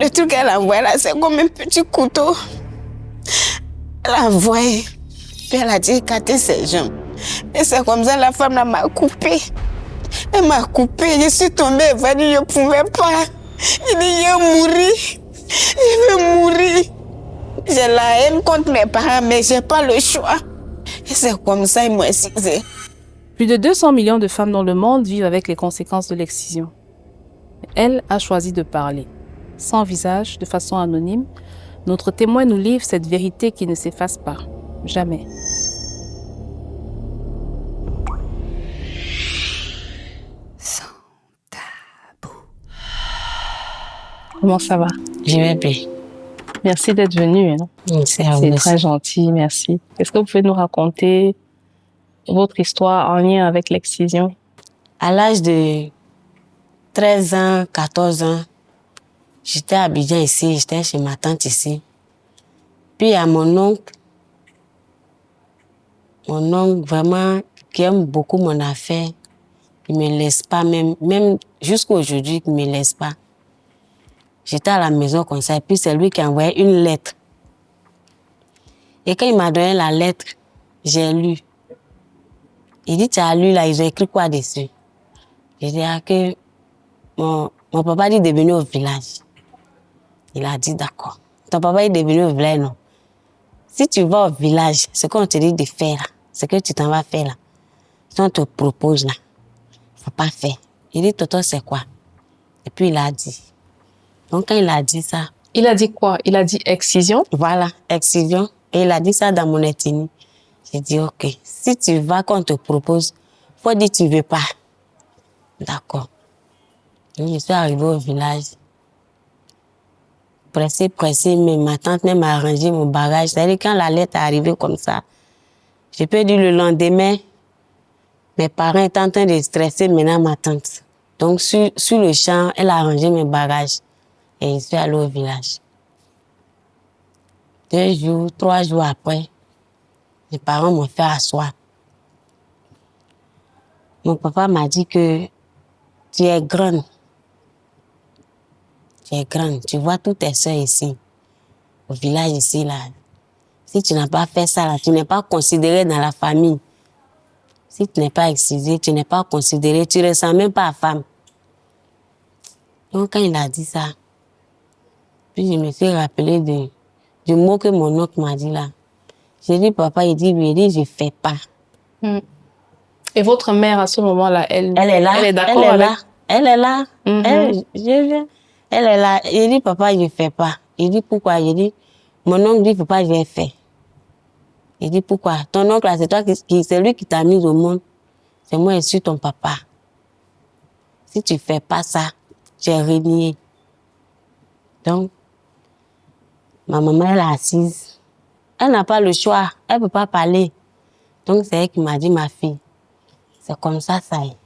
Le truc qu'elle a envoyé là, c'est comme un petit couteau. Elle a envoyé. Puis elle a dit écarter ses jambes. Et c'est comme ça la femme là m'a coupé. Elle m'a coupé. Je suis tombée. Elle m'a dit je ne pouvais pas. Il dit je vais mourir. Je vais mourir. J'ai la haine contre mes parents, mais je n'ai pas le choix. Et c'est comme ça qu'ils m'ont excisé. Plus de 200 millions de femmes dans le monde vivent avec les conséquences de l'excision. Elle a choisi de parler. Sans visage, de façon anonyme, notre témoin nous livre cette vérité qui ne s'efface pas. Jamais. Sans tabou. Comment ça va? Je vais bien. Merci d'être venu. C'est très gentil, merci. Est-ce que vous pouvez nous raconter votre histoire en lien avec l'excision? À l'âge de 13 ans, 14 ans, j'étais à Abidjan ici, j'étais chez ma tante ici. Puis il y a mon oncle vraiment qui aime beaucoup mon affaire, il ne me laisse pas, même jusqu'à aujourd'hui, il ne me laisse pas. J'étais à la maison comme ça, et puis c'est lui qui a envoyé une lettre. Et quand il m'a donné la lettre, j'ai lu. Il dit, tu as lu là, ils ont écrit quoi dessus? J'ai dit, que mon papa dit de venir au village. Il a dit, d'accord. Ton papa est devenu au village, non? Si tu vas au village, ce qu'on te dit de faire là, ce que tu t'en vas faire là, si on te propose là, il ne faut pas faire. Il dit, Toto, c'est quoi? Et puis il a dit. Donc quand il a dit ça... Il a dit quoi? Il a dit excision? Voilà, excision. Et il a dit ça dans mon ethnie. J'ai dit, ok, si tu vas qu'on te propose, il faut dire que tu ne veux pas. D'accord. Je suis arrivée au village. Pressé, mais ma tante même a arrangé mon bagage. C'est-à-dire quand la lettre est arrivée comme ça, je peux dire le lendemain, mes parents étaient en train de stresser maintenant ma tante. Donc sur le champ, elle a arrangé mes bagages et je suis allée au village. 2 jours, 3 jours après, mes parents m'ont fait asseoir. Mon papa m'a dit que tu es grande. Tu es grande. Tu vois toutes tes soeurs ici, au village ici, là. Si tu n'as pas fait ça, là, tu n'es pas considérée dans la famille. Si tu n'es pas excisée, tu n'es pas considérée, tu ne ressens même pas à femme. Donc quand il a dit ça, puis je me suis rappelé du mot que mon oncle m'a dit là. J'ai dit, papa, il dit, oui, il dit, je ne fais pas. Et votre mère, à ce moment-là, elle est là. Elle est d'accord avec... là. Elle est là. Elle est là. Il dit, papa, je ne fais pas. Il dit, pourquoi? Il dit, mon oncle dit, papa, j'ai fait. Il dit, pourquoi? Ton oncle, c'est toi c'est lui qui t'a mis au monde. C'est moi, je suis ton papa. Si tu ne fais pas ça, tu es renié. Donc, ma maman, elle est assise. Elle n'a pas le choix. Elle ne peut pas parler. Donc, c'est elle qui m'a dit, ma fille, c'est comme ça est.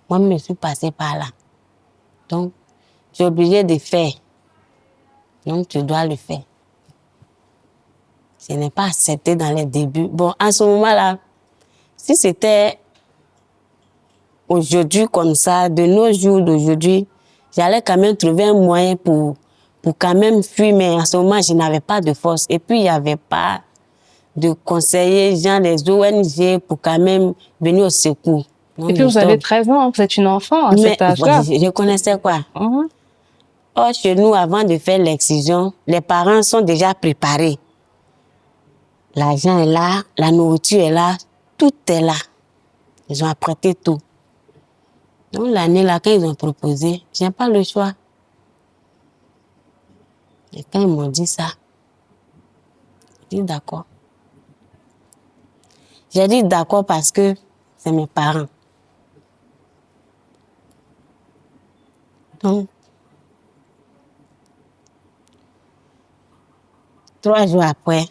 Moi, je me suis passée par là. Donc, tu es obligée de faire. Donc, tu dois le faire. Ce n'est pas accepté dans les débuts. Bon, à ce moment-là, si c'était aujourd'hui comme ça, de nos jours d'aujourd'hui, j'allais quand même trouver un moyen pour quand même fuir, mais à ce moment, je n'avais pas de force. Et puis, il n'y avait pas de conseillers, gens des ONG pour quand même venir au secours. Et puis, vous avez 13 ans, vous êtes une enfant à cet âge-là. Je connaissais quoi? Or, chez nous, avant de faire l'excision, les parents sont déjà préparés. L'argent est là, la nourriture est là, tout est là. Ils ont apprêté tout. Donc, l'année là, quand ils ont proposé, je n'ai pas le choix. Et quand ils m'ont dit ça, j'ai dit d'accord. J'ai dit d'accord parce que c'est mes parents. Donc, 3 jours après,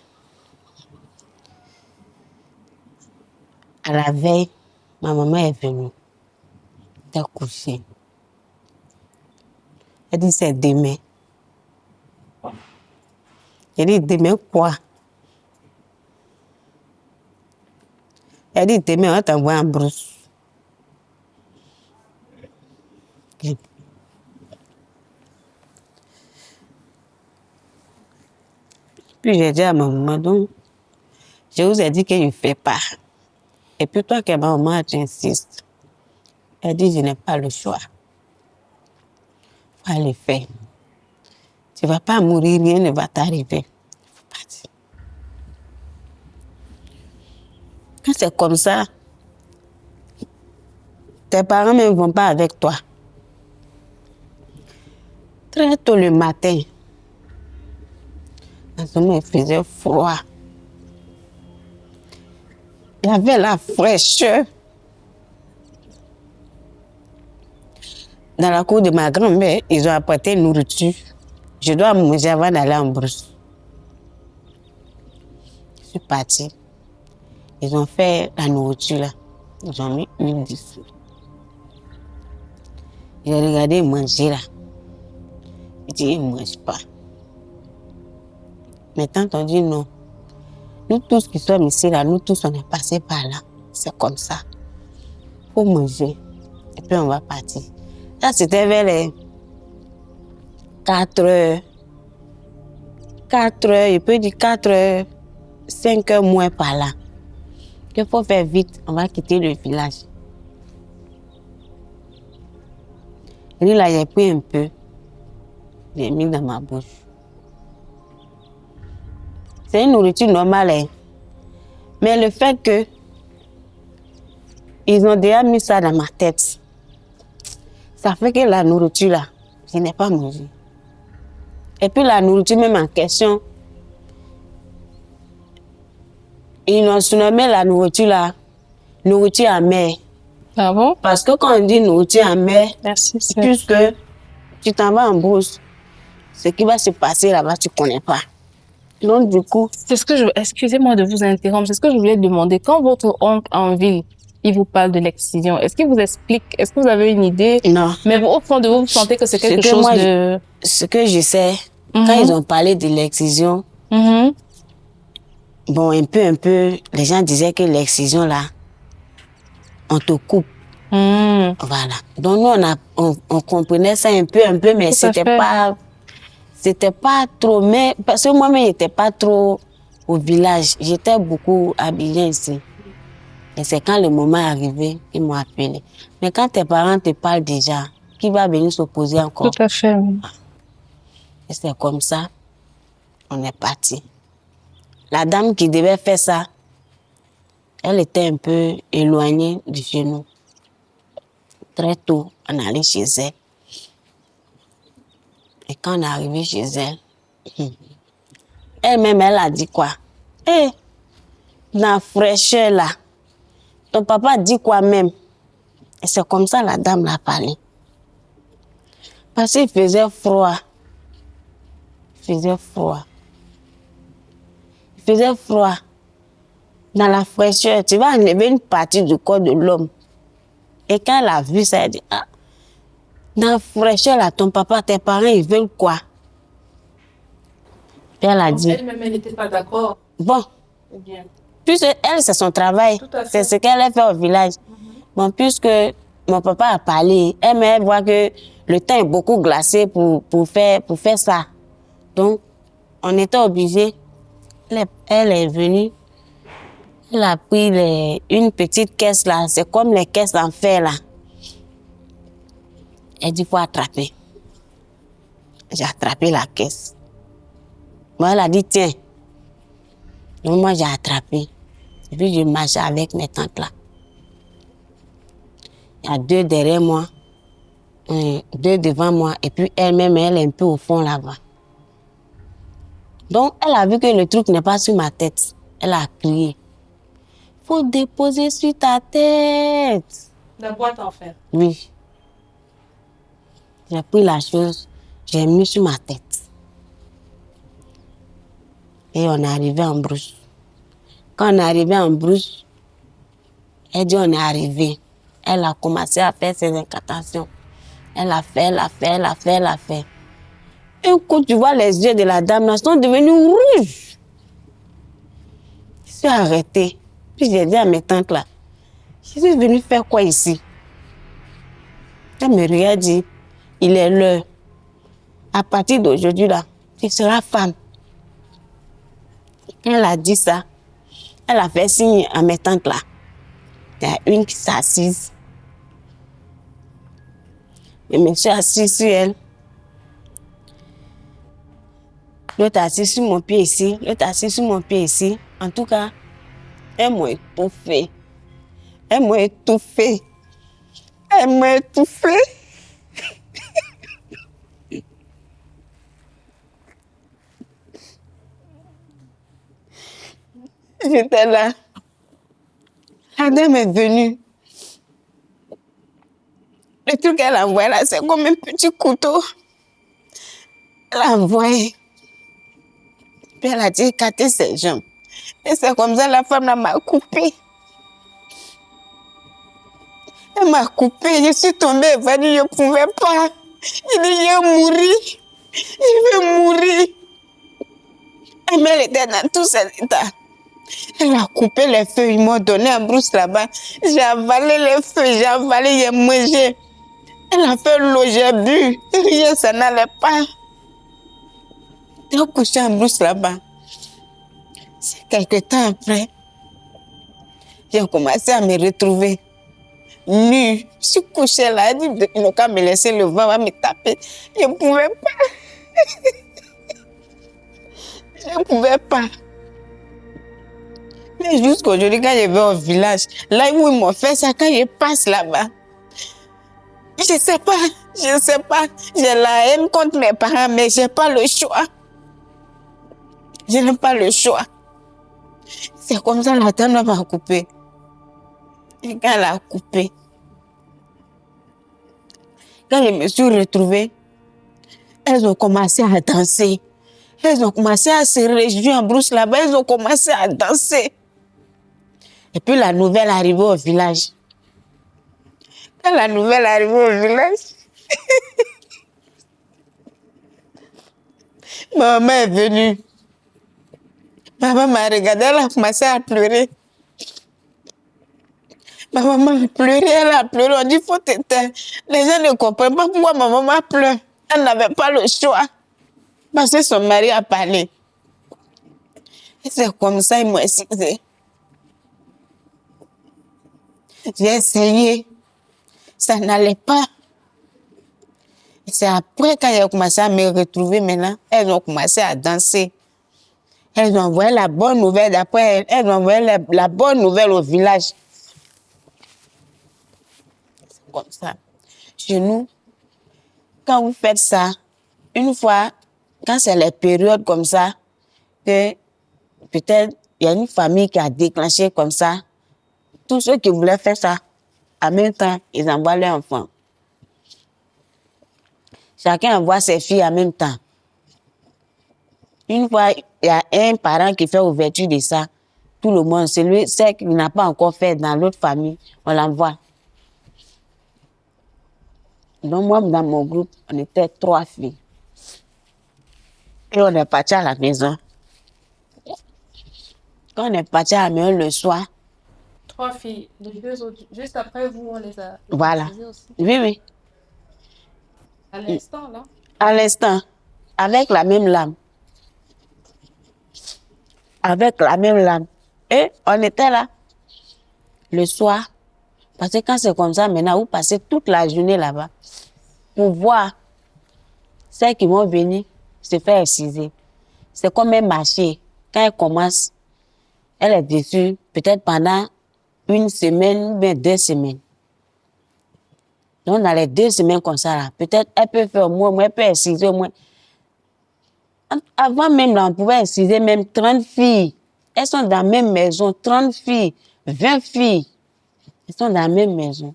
à la veille, ma maman est venue. Elle est couchée. Elle dit, c'est demain. J'ai dit, demain quoi? Elle dit, demain, on va t'envoyer en brousse. Puis j'ai dit à ma maman, donc, je vous ai dit que je ne fais pas. Et puis toi, que ma maman, tu insistes. Elle dit, je n'ai pas le choix. Il faut aller faire. Tu ne vas pas mourir, rien ne va t'arriver. Il faut partir. Quand c'est comme ça, tes parents ne vont pas avec toi. Très tôt le matin, en ce moment, il faisait froid. Il y avait la fraîcheur. Dans la cour de ma grand-mère, ils ont apporté une nourriture. Je dois manger avant d'aller en brousse. Je suis partie. Ils ont fait la nourriture là. Ils ont mis huile dessus. J'ai regardé manger là. J'ai dit, ils ne mangent pas. Mais quand on dit non, nous tous qui sommes ici là, nous tous on est passés par là. C'est comme ça. Il faut manger. Et puis on va partir. Ça c'était vers les 4 heures. 4 heures, je peux dire 4 heures, 5 heures moins par là. Il faut faire vite, on va quitter le village. Et là, j'ai pris un peu, j'ai mis dans ma bouche. C'est une nourriture normale, hein. Mais le fait que ils ont déjà mis ça dans ma tête, ça fait que la nourriture là, je n'ai pas mangé. Et puis la nourriture même en question, ils ont surnommé la nourriture là, nourriture amère. Ah bon? Parce que quand on dit nourriture amère, Merci. puisque tu t'en vas en brousse, ce qui va se passer là-bas, tu ne connais pas. Donc du coup, C'est ce que excusez-moi de vous interrompre, c'est ce que je voulais demander. Quand votre oncle en ville, il vous parle de l'excision, est-ce qu'il vous explique, est-ce que vous avez une idée? non. Mais au fond de vous, vous sentez que c'est quelque chose de... Ce que je sais, quand ils ont parlé de l'excision, bon, un peu, les gens disaient que l'excision là, on te coupe. Voilà. Donc nous, on comprenait ça un peu, mais c'était pas trop. Mais parce que moi-même, je n'étais pas trop au village. J'étais beaucoup habillée ici. Et c'est quand le moment est arrivé qu'ils m'ont appelé. Mais quand tes parents te parlent déjà, qui va venir s'opposer encore? Tout à fait. Et c'est comme ça, on est parti. La dame qui devait faire ça, elle était un peu éloignée de chez nous. Très tôt, on allait chez elle. Et quand on est arrivé chez elle, elle-même, elle a dit quoi? Hé, dans la fraîcheur là, ton papa dit quoi même? Et c'est comme ça la dame l'a parlé. Parce qu'il faisait froid. Il faisait froid. Il faisait froid. Dans la fraîcheur, tu vas enlever une partie du corps de l'homme. Et quand elle a vu ça, elle dit, ah, dans la fraîcheur là, ton papa, tes parents, ils veulent quoi? Puis elle a dit. Elle-même, elle n'était pas d'accord. Bon. Puisque elle, c'est son travail. C'est ce qu'elle a fait au village. Bon, puisque mon papa a parlé, elle voit que le temps est beaucoup glacé pour faire ça. Donc, on était obligé. Elle est venue. Elle a pris une petite caisse là. C'est comme les caisses en fer là. Elle dit, il faut attraper. J'ai attrapé la caisse. Bon, elle a dit, tiens. Donc, moi, j'ai attrapé. Et puis, je marchais avec mes tantes là. Il y a 2 derrière moi, 2 devant moi, et puis elle-même, elle est un peu au fond là-bas. Donc, elle a vu que le truc n'est pas sur ma tête. Elle a crié. Faut déposer sur ta tête. La boîte en fer. Oui. J'ai pris la chose, j'ai mis sur ma tête. Et on est arrivé en brousse. Quand on est arrivé en brousse, elle dit on est arrivé. Elle a commencé à faire ses incantations. Elle a fait. Un coup, tu vois les yeux de la dame là sont devenus rouges. Je suis arrêtée. Puis j'ai dit à mes tantes là, je suis venue faire quoi ici? Elle me regarde dit, il est l'heure. À partir d'aujourd'hui là, tu seras femme. Elle a dit ça. Elle a fait signe à mes tantes là. Il y a une qui s'est assise. Je me suis assise sur elle. L'autre assise sur mon pied ici. L'autre assise sur mon pied ici. En tout cas, elles m'ont étouffée. Elles m'ont étouffée. Elles m'ont étouffée. J'étais là. La dame est venue. Le truc qu'elle a envoyé là, c'est comme un petit couteau. Elle a envoyé. Puis elle a dit, écartez ses jambes. Et c'est comme ça, la femme là m'a coupé. Elle m'a coupé. Je suis tombée, elle m'a dit, je ne pouvais pas. Il dit, je vais mourir. Je vais mourir. Mais elle était dans tout cet état. Elle a coupé les feuilles, ils m'ont donné un brousse là-bas. J'ai avalé les feuilles, j'ai avalé, j'ai mangé. Elle a fait l'eau, j'ai bu. Rien, ça n'allait pas. J'ai couché en brousse là-bas. C'est quelque temps après, j'ai commencé à me retrouver nue. Je suis couchée là, elle dit, il n'a qu'à me laisser le vent, va me taper. Je ne pouvais pas. Je ne pouvais pas. Mais jusqu'aujourd'hui, quand je vais au village, là où ils m'ont fait ça, quand je passe là-bas, je ne sais pas. J'ai la haine contre mes parents, mais je n'ai pas le choix. Je n'ai pas le choix. C'est comme ça, la dame m'a coupé. Et quand elle a coupé, quand je me suis retrouvée, elles ont commencé à danser. Elles ont commencé à se réjouir en brousse là-bas, elles ont commencé à danser. Et puis la nouvelle arrivée au village. Quand la nouvelle arrivée au village, ma maman est venue. Ma maman m'a regardée, elle a commencé à pleurer. Ma maman a pleuré, elle a pleuré. On dit, il faut t'éteindre. Les gens ne comprennent pas pourquoi ma maman pleure. Elle n'avait pas le choix. Parce que son mari a parlé. Et c'est comme ça, ils m'ont excisé. J'ai essayé. Ça n'allait pas. Et c'est après, quand j'ai commencé à me retrouver maintenant, elles ont commencé à danser. Elles ont envoyé la bonne nouvelle. D'après elles ont envoyé la bonne nouvelle au village. C'est comme ça. Chez nous, quand vous faites ça, une fois, quand c'est les périodes comme ça, que peut-être il y a une famille qui a déclenché comme ça, tous ceux qui voulaient faire ça, en même temps, ils envoient leurs enfants. Chacun envoie ses filles en même temps. Une fois, il y a un parent qui fait ouverture de ça, tout le monde, celui qui n'a pas encore fait dans l'autre famille, on l'envoie. Donc moi, dans mon groupe, on était 3 filles. Et on est parti à la maison. Quand on est parti à la maison le soir. 3 filles, les 2 autres, juste après vous, on les a Voilà. aussi. Oui, oui. À l'instant, là. À l'instant, avec la même lame. Avec la même lame. Et on était là, le soir. Parce que quand c'est comme ça, maintenant, vous passez toute la journée là-bas pour voir celles qui vont venir se faire exciser. C'est comme un marché. Quand elle commence, elle est déçue, peut-être pendant 1 semaine ou bien 2 semaines. Donc, dans les 2 semaines comme ça, là, peut-être elle peut faire au moins, elle peut exciser au moins. Avant même, là, on pouvait exciser même 30 filles. Elles sont dans la même maison, 30 filles, 20 filles. Elles sont dans la même maison.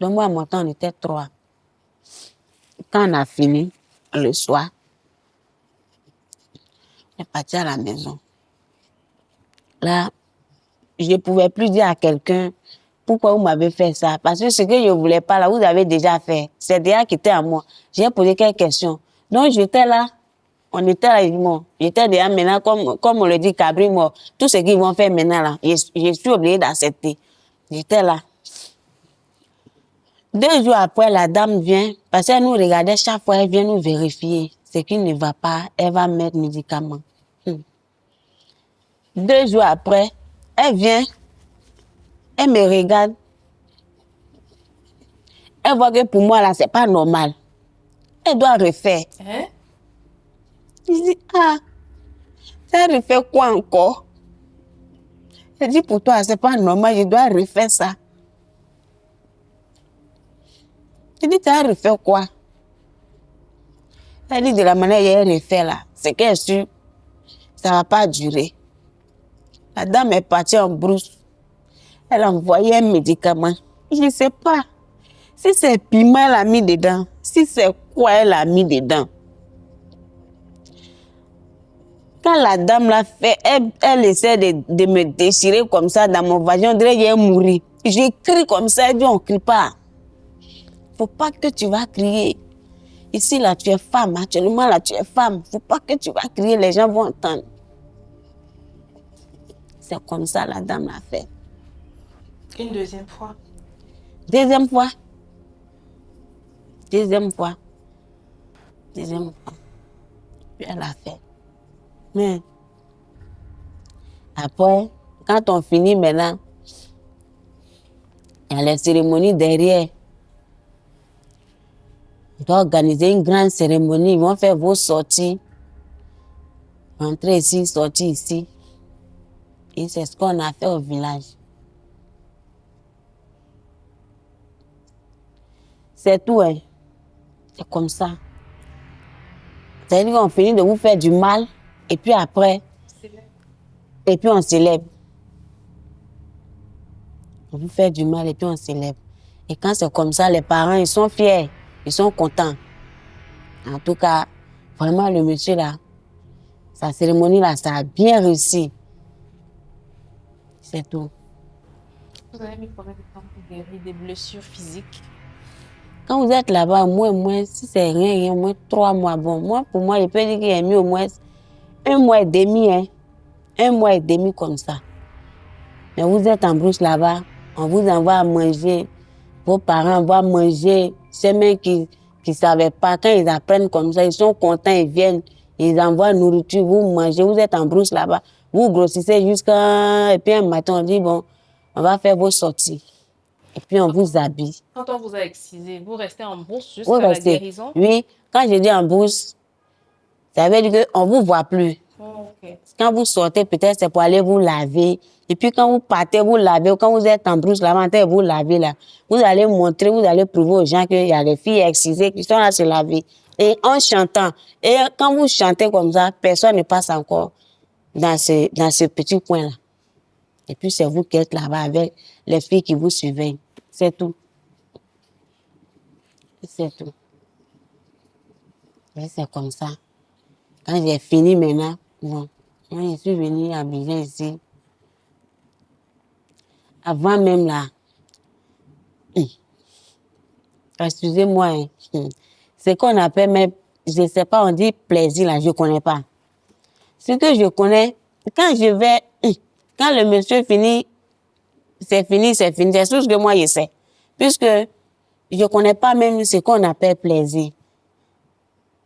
Donc, moi, à mon temps, on était 3. Quand on a fini, le soir, on est parti à la maison. Là, je ne pouvais plus dire à quelqu'un pourquoi vous m'avez fait ça. Parce que ce que je ne voulais pas, là, vous avez déjà fait. C'est déjà qui était à moi. J'ai posé quelques questions. Donc, j'étais là. On était là, j'étais déjà maintenant, comme on le dit, cabri mort. Tout ce qu'ils vont faire maintenant, là, je suis obligée d'accepter. J'étais là. 2 jours après, la dame vient, parce qu'elle nous regardait chaque fois, elle vient nous vérifier. Ce qui ne va pas, elle va mettre médicaments. 2 jours après, elle vient, elle me regarde. Elle voit que pour moi, là, c'est pas normal. Elle doit refaire. Hein? Je dis, ah, ça refait quoi encore? Elle dit, pour toi, c'est pas normal, je dois refaire ça. Je dis, tu as refait quoi? Elle dit, de la manière dont elle refait là, c'est qu'elle est sûre, ça va pas durer. La dame est partie en brousse. Elle a envoyé un médicament. Je ne sais pas si c'est piment elle a mis dedans, si c'est quoi elle a mis dedans. Quand la dame l'a fait, elle essaie de me déchirer comme ça dans mon vagin, on dirait qu'elle est mourir. Je crie comme ça, elle dit on ne crie pas. Faut pas que tu vas crier. Ici là tu es femme, actuellement là tu es femme. Faut pas que tu vas crier, les gens vont entendre. C'est comme ça la dame l'a fait. Une deuxième fois. Deuxième fois. Deuxième fois. Deuxième fois. Puis elle a fait. Mais après, quand on finit maintenant, il y a les cérémonies derrière. On doit organiser une grande cérémonie. Ils vont faire vos sorties. Entrez ici, sortir ici. Et c'est ce qu'on a fait au village. C'est tout, hein. C'est comme ça. C'est-à-dire qu'on finit de vous faire du mal. Et puis après, et puis on célèbre. On vous fait du mal et puis on célèbre. Et quand c'est comme ça, les parents, ils sont fiers. Ils sont contents. En tout cas, vraiment, le monsieur là, sa cérémonie là, ça a bien réussi. C'est tout. Vous avez mis combien de temps pour guérir des blessures physiques? Quand vous êtes là-bas, au moins, si c'est rien, au moins 3 mois. Bon, moi, pour moi, je peux dire qu'il y a mis au moins 1 mois et demi, hein. 1 mois et demi comme ça. Mais vous êtes en brousse là-bas, on vous envoie à manger. Vos parents vont manger. Ceux mêmes qui ne savaient pas, quand ils apprennent comme ça, ils sont contents, ils viennent, ils envoient nourriture, vous mangez, vous êtes en brousse là-bas. Vous grossissez jusqu'à... Et puis un matin, on dit, bon, on va faire vos sorties. Et puis on vous habille. Quand on vous a excisé, vous restez en brousse jusqu'à la guérison? Oui, quand je dis en brousse, ça veut dire qu'on ne vous voit plus. Oh, okay. Quand vous sortez, peut-être c'est pour aller vous laver. Et puis quand vous partez, vous lavez. Quand vous êtes en brousse, là, vous lavez là. Vous allez montrer, vous allez prouver aux gens qu'il y a des filles excisées qui sont là à se laver. Et en chantant. Et quand vous chantez comme ça, personne ne passe encore dans ce petit coin-là. Et puis c'est vous qui êtes là-bas avec les filles qui vous surveillent. C'est tout. C'est tout. Et c'est comme ça. Quand j'ai fini maintenant, bon, moi je suis venue à Abidjan ici. Avant même là, excusez-moi, ce qu'on appelle même, je ne sais pas, on dit plaisir là, je ne connais pas. Ce que je connais, quand je vais, quand le monsieur finit, c'est fini, c'est fini, c'est tout ce que moi je sais. Puisque je ne connais pas même ce qu'on appelle plaisir.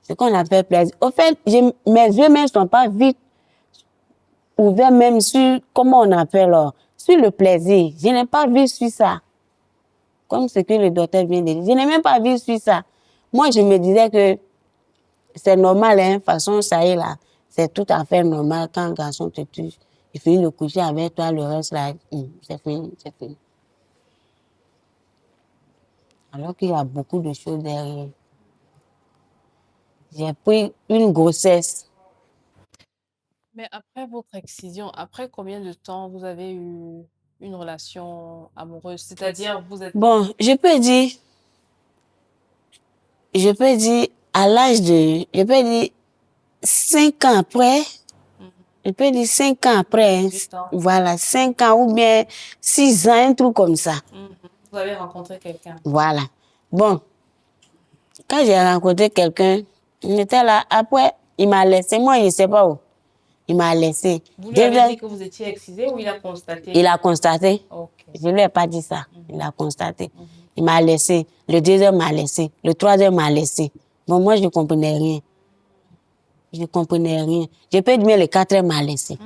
Ce qu'on appelle plaisir. Au fait, mes yeux même ne sont pas vite ouverts même sur, comment on appelle, sur le plaisir. Je n'ai pas vu sur ça. Comme ce que le docteur vient de dire. Je n'ai même pas vu sur ça. Moi, je me disais que c'est normal, hein, façon, ça y est là. C'est tout à fait normal quand un garçon te touche. Il finit de coucher avec toi, le reste là, c'est fini, c'est fini. Alors qu'il y a beaucoup de choses derrière. J'ai pris une grossesse. Mais après votre excision, après combien de temps vous avez eu une relation amoureuse? C'est-à-dire, vous êtes... Bon, je peux dire, à l'âge de, je peux dire 5 ans après, je peux dire 5 ans après, voilà, 5 ans ou bien 6 ans, un truc comme ça. Vous avez rencontré quelqu'un? Voilà. Bon, quand j'ai rencontré quelqu'un, il était là, après, il m'a laissé, moi je ne sais pas où, il m'a laissé. Vous lui avez dit que vous étiez excisé ou il a constaté? Il a constaté. Okay. Je ne lui ai pas dit ça, il a constaté. Il m'a laissé, le deuxième m'a laissé, le troisième m'a laissé. Bon, moi je ne comprenais rien. Je ne comprenais rien. Je peux dire le quatrième m'a laissé.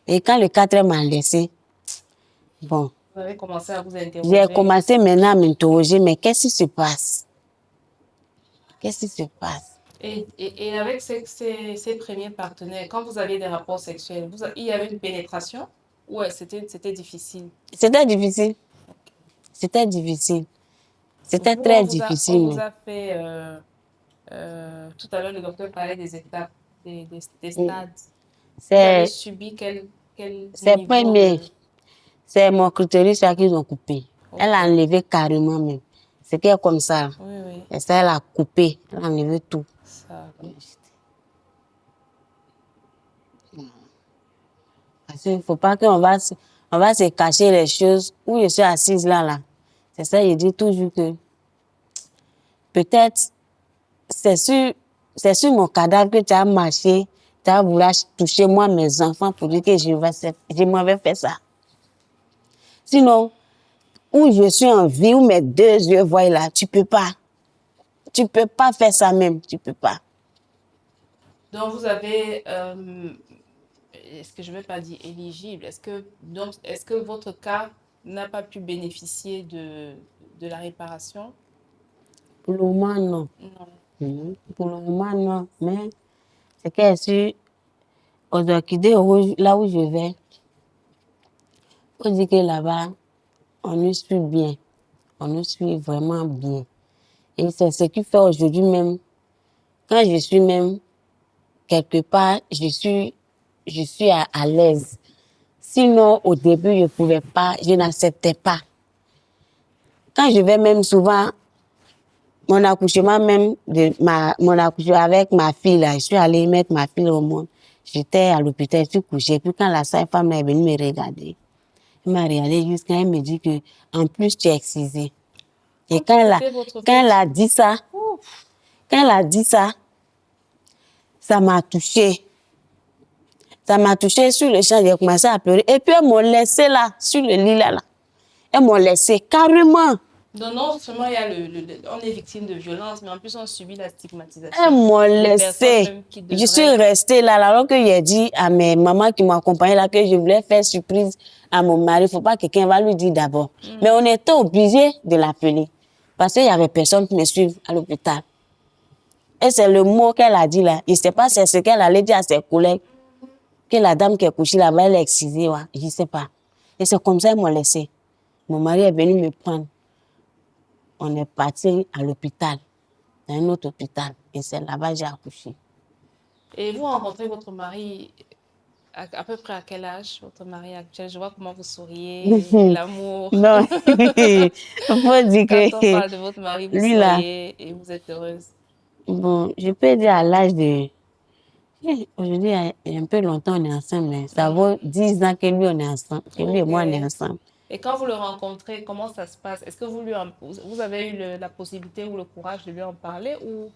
Et quand le 4e m'a laissé, bon, Vous avez commencé à vous interroger. j'ai commencé maintenant à m'interroger, mais qu'est-ce qui se passe? Qu'est-ce qui se passe? Et avec ces premiers partenaires, quand vous aviez des rapports sexuels, il y avait une pénétration? Ouais, c'était difficile. C'était difficile. C'était difficile. C'était très difficile. On vous a fait, tout à l'heure, le docteur parlait des étapes, des stades. Vous avez subi quel c'est niveau premier. de... C'est mon clitoris qu'ils ont coupé. Okay. Elle a enlevé carrément même. C'était comme ça. Oui, oui. Et ça, elle a coupé. Elle a enlevé tout. Ça. Parce qu'il ne faut pas qu'on va se cacher les choses. Où je suis assise là. C'est ça, je dis toujours que peut-être c'est sur mon cadavre que tu as marché, tu as voulu toucher moi, mes enfants, pour dire que je m'avais fait ça. Sinon, où je suis en vie, où mes 2 yeux voient là, tu peux pas. Tu peux pas faire ça même, tu peux pas. Donc vous avez, est-ce que je vais pas dire éligible, est-ce que votre cas n'a pas pu bénéficier de la réparation? Pour le moment, non. Non. Pour le moment, non. Mais c'est que je suis aux orchidées rouges, là où je vais, on dit que là-bas, on nous suit bien. On nous suit vraiment bien. Et c'est ce qui fait aujourd'hui même, quand je suis même quelque part, je suis à l'aise. Sinon, au début, je pouvais pas, je n'acceptais pas. Quand je vais même souvent, mon accouchement même, mon accouchement avec ma fille là, je suis allée mettre ma fille au monde. J'étais à l'hôpital, je suis couchée. Puis quand la sage-femme est venue me regarder, elle m'a regardé jusqu'à elle me dit que, en plus, tu es excisée. Et quand elle a dit ça, ça m'a touchée. Ça m'a touchée sur le champ, j'ai commencé à pleurer. Et puis elles m'ont laissé là, sur le lit là. Elles m'ont laissé carrément. Donc non seulement on est victime de violence, mais en plus on subit la stigmatisation. Elles m'ont laissé. Je suis restée là, alors que j'ai dit à mes mamans qui m'accompagnaient là que je voulais faire surprise à mon mari. Il ne faut pas que quelqu'un va lui dire d'abord. Mais on était obligé de l'appeler. Parce qu'il n'y avait personne qui me suive à l'hôpital. Et c'est le mot qu'elle a dit là. Je ne sais pas si c'est ce qu'elle allait dire à ses collègues. Que la dame qui est couchée là-bas, elle est excisée. Ouais. Je ne sais pas. Et c'est comme ça qu'ils m'ont laissé. Mon mari est venu me prendre. On est parti à l'hôpital, dans un autre hôpital. Et c'est là-bas que j'ai accouché. Et vous rencontrez votre mari à peu près à quel âge, votre mari actuel? Je vois comment vous souriez, l'amour. Non, il faut dire que... Quand on parle de votre mari, vous souriez et vous êtes heureuse. Bon, je peux dire à l'âge de... Aujourd'hui, il y a un peu longtemps, on est ensemble, mais ça vaut 10 ans que lui, on est ensemble. Que lui et moi, on est ensemble. Et quand vous le rencontrez, comment ça se passe? Est-ce que vous avez eu la possibilité ou le courage de lui en parler ou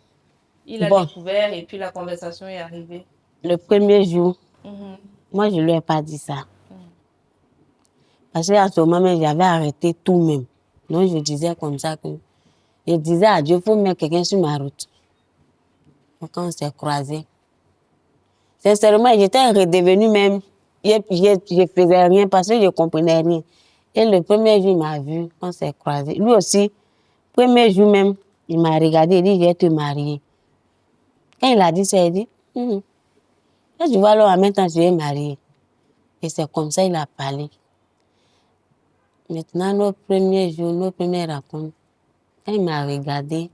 il a découvert et puis la conversation est arrivée? Le premier jour, moi, je ne lui ai pas dit ça. Parce qu'à ce moment, j'avais arrêté tout même. Donc, je disais comme ça que... Je disais à Dieu, il faut mettre quelqu'un sur ma route. Donc, quand on s'est croisés, sincèrement, j'étais redevenue même... Je faisais rien parce que je ne comprenais rien. Et le premier jour, il m'a vu, on s'est croisés. Lui aussi, premier jour même, il m'a regardé, il dit, je vais te marier. Quand il a dit ça, il dit, là, tu vois, alors en même temps, je vais marier. Et c'est comme ça qu'il a parlé. Maintenant, nos premiers jours, nos premières rencontres, quand il m'a regardé,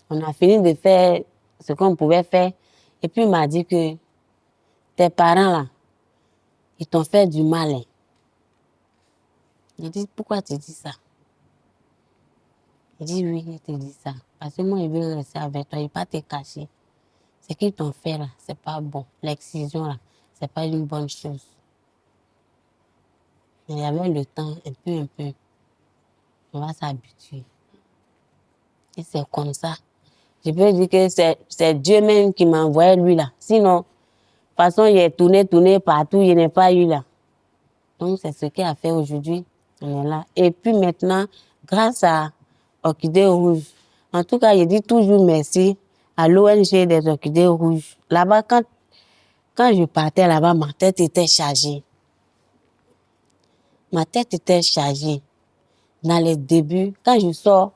on a fini de faire ce qu'on pouvait faire. Et puis, il m'a dit que tes parents, là, ils t'ont fait du mal. Hein. J'ai dit, pourquoi tu dis ça? Il dit, oui, il te dit ça. Parce que moi, je veux rester avec toi, il ne pas te cacher. Ce qu'ils t'ont fait, là, ce n'est pas bon. L'excision, là, ce n'est pas une bonne chose. Mais il y avait le temps, un peu. On va s'habituer. Et c'est comme ça. Je peux dire que c'est Dieu même qui m'a envoyé lui là. Sinon, de toute façon, il est tourné partout, il n'est pas eu là. Donc, c'est ce qu'il a fait aujourd'hui. On est là. Et puis maintenant, grâce à Orchidée Rouge, en tout cas, je dis toujours merci à l'ONG des Orchidées Rouges. Là-bas, quand quand je partais là-bas, ma tête était chargée. Ma tête était chargée. Dans les débuts, quand tu sors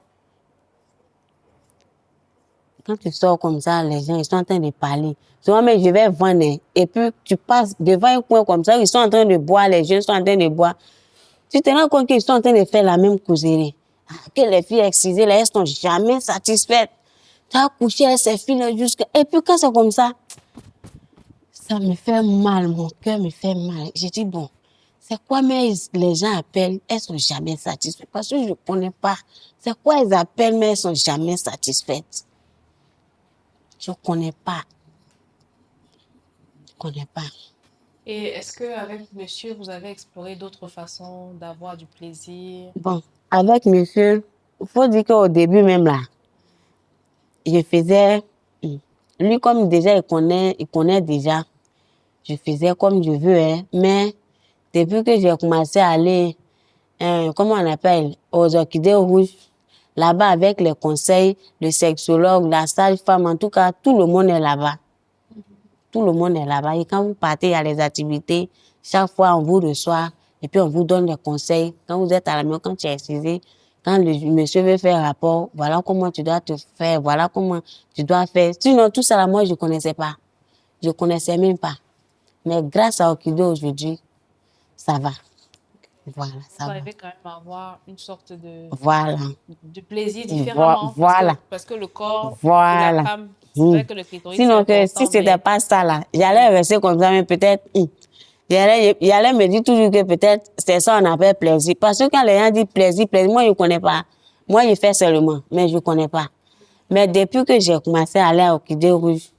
comme ça, les gens, ils sont en train de parler. Souvent, mais je vais vendre, hein, et puis tu passes devant un coin comme ça, ils sont en train de boire, les jeunes sont en train de boire. Tu te rends compte qu'ils sont en train de faire la même causerie. Ah, que les filles excisées, là, elles sont jamais satisfaites. Tu as couché avec ces filles-là jusqu'à... Et puis quand c'est comme ça me fait mal, mon cœur me fait mal. J'ai dit, bon, c'est quoi mais les gens appellent, elles sont jamais satisfaites. Parce que je ne connais pas. C'est quoi ils appellent, mais elles sont jamais satisfaites. Je ne connais pas. Je ne connais pas. Et est-ce qu'avec monsieur, vous avez exploré d'autres façons d'avoir du plaisir? Bon, avec monsieur, il faut dire qu'au début même là, je faisais, lui comme déjà il connaît déjà, je faisais comme je veux, hein, mais depuis que j'ai commencé à aller, comment on appelle, aux orchidées rouges, là-bas avec les conseils, le sexologue, la sage-femme, en tout cas, tout le monde est là-bas. Tout le monde est là-bas. Et quand vous partez, il y a les activités. Chaque fois, on vous reçoit et puis on vous donne des conseils. Quand vous êtes à la maison, quand tu es excisé, quand le monsieur veut faire un rapport, voilà comment tu dois te faire, voilà comment tu dois faire. Sinon, tout ça, là, moi, je ne connaissais pas. Je ne connaissais même pas. Mais grâce à Orchidée aujourd'hui, ça va. Voilà, ça Vous va. arrivez quand même à avoir une sorte Voilà. de plaisir différemment. Voilà. Parce que le corps de Voilà. la femme, c'est vrai que le clitoris, Sinon, c'est que important, si ce n'était mais... pas ça, là, j'allais rester comme ça, mais peut-être, il allait me dire toujours que peut-être c'est ça on appelle plaisir. Parce que quand les gens disent plaisir, plaisir, moi, je ne connais pas. Moi, je fais seulement, mais je ne connais pas. Mais depuis que j'ai commencé à aller à Orchidée Rouge,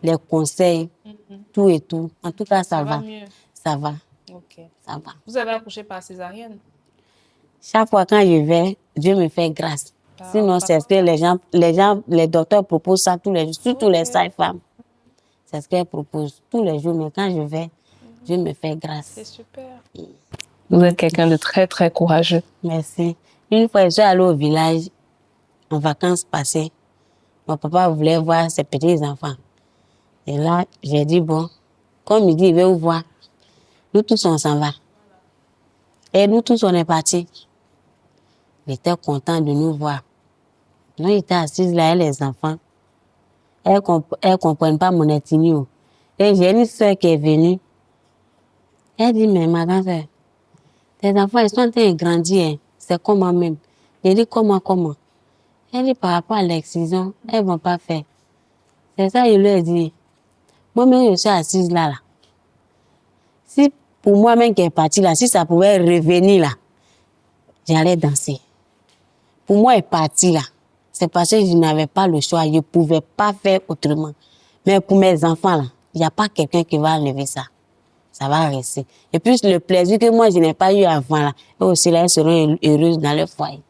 les conseils, tout et tout, en tout cas, ça va. mieux. Ça va. Ok. Ça va. Vous avez accouché par césarienne? Chaque fois quand je vais, Dieu me fait grâce. Sinon, c'est ce que les docteurs proposent ça tous les jours, surtout les sages-femmes. C'est ce qu'elles proposent tous les jours, mais quand je vais, Dieu me fait grâce. C'est super. Vous êtes quelqu'un de très, très courageux. Merci. Une fois, je suis allée au village, en vacances passées. Mon papa voulait voir ses petits-enfants. Et là, j'ai dit, bon, comme il dit, il veut vous voir. Nous tous, on s'en va. Et nous tous, on est partis. Il était content de nous voir. Nous, il était assise là, et les enfants. Elles ne comprennent pas mon ethnie. Et j'ai une soeur qui est venue. Elle dit, mais ma grand-sœur, tes enfants, ils sont en train de grandir. Hein. C'est comment même? J'ai dit, comment? Elle dit, par rapport à l'excision, elles ne vont pas faire. C'est ça, je lui ai dit. Moi-même, je suis assise là. Si pour moi-même qui est partie là, si ça pouvait revenir là, j'allais danser. Pour moi, elle est partie là. C'est parce que je n'avais pas le choix. Je ne pouvais pas faire autrement. Mais pour mes enfants là, il n'y a pas quelqu'un qui va enlever ça. Ça va rester. Et puis le plaisir que moi, je n'ai pas eu avant là, eux aussi là, elles seront heureuses dans leur foyer.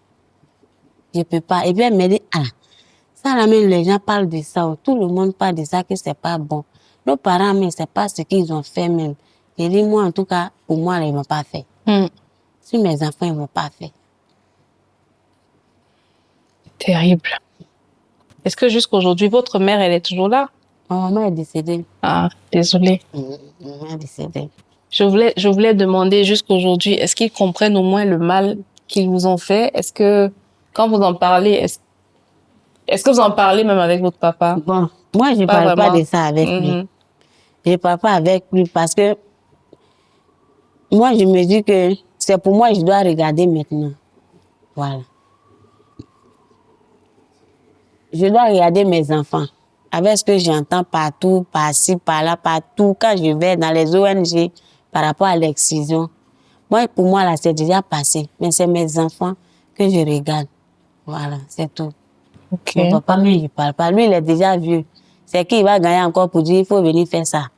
Je ne peux pas. Et puis elle me dit, ah, ça là même, les gens parlent de ça. Tout le monde parle de ça, que c'est pas bon. Nos parents, mais c'est pas ce qu'ils ont fait même. Je dis, moi, en tout cas, pour moi, ils ne m'ont pas fait. Si mes enfants, ils ne m'ont pas fait. Terrible. Est-ce que jusqu'aujourd'hui, votre mère, elle est toujours là? Ma maman est décédée. Ah, désolée. Maman est décédée. Je voulais demander jusqu'aujourd'hui, est-ce qu'ils comprennent au moins le mal qu'ils vous ont fait? Est-ce que, quand vous en parlez, est-ce que vous en parlez même avec votre papa? Bon, moi, je ne parle pas de ça avec lui. Je ne parle pas avec lui parce que moi, je me dis que c'est pour moi que je dois regarder maintenant. Voilà. Je dois regarder mes enfants avec ce que j'entends partout, par-ci, par-là, partout, quand je vais dans les ONG par rapport à l'excision. Moi, pour moi, là, c'est déjà passé. Mais c'est mes enfants que je regarde. Voilà, c'est tout. Okay. Mon papa, lui, il ne parle pas. Lui, il est déjà vieux. C'est qui va gagner encore pour dire il faut venir faire ça.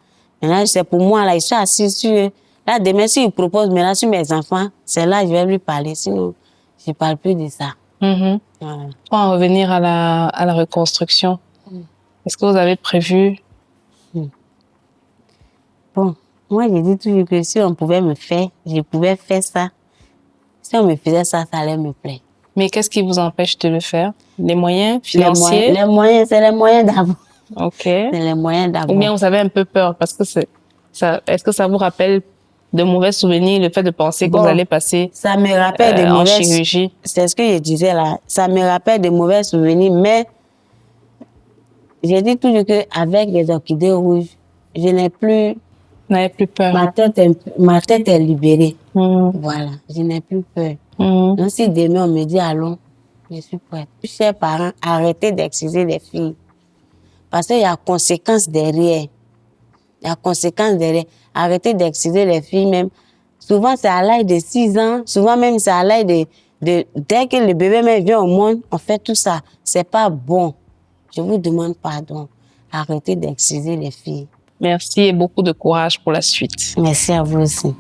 Maintenant, c'est pour moi, là, je suis assis sur... Là, demain, s'il propose maintenant sur mes enfants, c'est là que je vais lui parler. Sinon, je ne parle plus de ça. Voilà. Pour en revenir à la reconstruction, est-ce que vous avez prévu? Bon, moi, je dis toujours que si on pouvait me faire, je pouvais faire ça. Si on me faisait ça, ça allait me plaire. Mais qu'est-ce qui vous empêche de le faire? Les moyens financiers? Les moyens, c'est les moyens d'abord. Ok. C'est les moyens d'abord. Ou bien vous avez un peu peur parce que est-ce que ça vous rappelle de mauvais souvenirs, le fait de penser que vous allez passer ça me rappelle des en mauvais chirurgie? C'est ce que je disais là. Ça me rappelle des mauvais souvenirs, mais j'ai dit toujours qu'avec les orchidées rouges, je n'ai plus... Vous n'avez plus peur. Ma tête est libérée. Voilà, je n'ai plus peur. Donc si demain on me dit allons, je suis prête. Chers parents, arrêtez d'exciser les filles. Parce qu'il y a conséquences derrière. Il y a conséquences derrière. Arrêtez d'exciser les filles même. Souvent c'est à l'âge de 6 ans, souvent même c'est à l'âge dès que le bébé même vient au monde, on fait tout ça. C'est pas bon. Je vous demande pardon. Arrêtez d'exciser les filles. Merci et beaucoup de courage pour la suite. Merci à vous aussi.